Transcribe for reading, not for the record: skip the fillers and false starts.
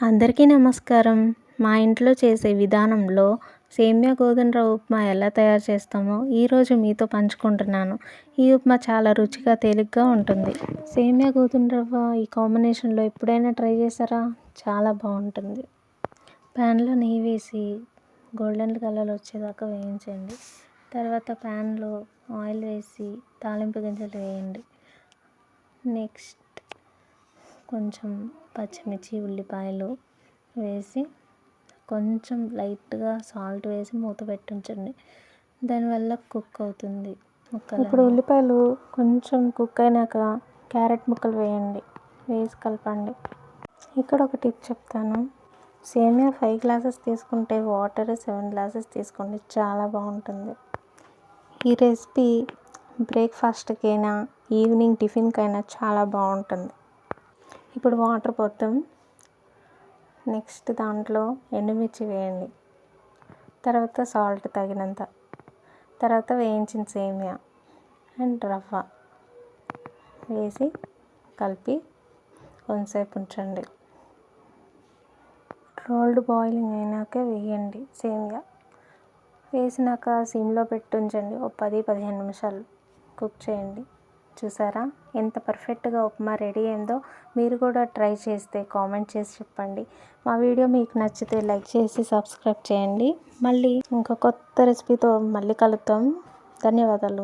అందరికీ నమస్కారం. మా ఇంట్లో చేసే విధానంలో సేమియా గోధుమ రవ్వ ఉప్మా ఎలా తయారు చేస్తామో ఈరోజు మీతో పంచుకుంటున్నాను. ఈ ఉప్మా చాలా రుచిగా తేలిగ్గా ఉంటుంది. సేమియా గోధుమ రవ్వ ఈ కాంబినేషన్లో ఎప్పుడైనా ట్రై చేశారా? చాలా బాగుంటుంది. ప్యాన్లో నెయ్యి వేసి గోల్డెన్ కలర్ వచ్చేదాకా వేయించండి. తర్వాత ప్యాన్లో ఆయిల్ వేసి తాలింపు గింజలు వేయండి. నెక్స్ట్ కొంచెం పచ్చిమిర్చి ఉల్లిపాయలు వేసి కొంచెం లైట్గా సాల్ట్ వేసి మూత పెట్టి ఉంచండి. దానివల్ల కుక్ అవుతుంది ముక్కలు. ఇప్పుడు ఉల్లిపాయలు కొంచెం కుక్ అయినాక క్యారెట్ ముక్కలు వేయండి, వేసి కలపండి. ఇక్కడ ఒక టిప్ చెప్తాను. సేమియా 5 గ్లాసెస్ తీసుకుంటే వాటర్ 7 గ్లాసెస్ తీసుకోండి, చాలా బాగుంటుంది. ఈ రెసిపీ బ్రేక్ఫాస్ట్కైనా ఈవినింగ్ టిఫిన్కైనా చాలా బాగుంటుంది. ఇప్పుడు వాటర్ పోద్దాం. నెక్స్ట్ దాంట్లో ఎండుమిర్చి వేయండి, తర్వాత సాల్ట్ తగినంత, తర్వాత వేయించిన సేమియా అండ్ రవ్వ వేసి కలిపి కొంతసేపు ఉంచండి. రోల్డ్ బాయిలింగ్ అయినాక వేయండి సేమియా. వేసినాక సిమ్లో పెట్టి ఉంచండి. ఒక 10-15 నిమిషాలు కుక్ చేయండి. చూసారా ఎంత పర్ఫెక్ట్గా ఉప్మా రెడీ అయిందో? మీరు కూడా ట్రై చేస్తే కామెంట్ చేసి చెప్పండి. మా వీడియో మీకు నచ్చితే లైక్ చేసి సబ్స్క్రైబ్ చేయండి. మళ్ళీ ఇంకో కొత్త రెసిపీతో మళ్ళీ కలుద్దాం. ధన్యవాదాలు.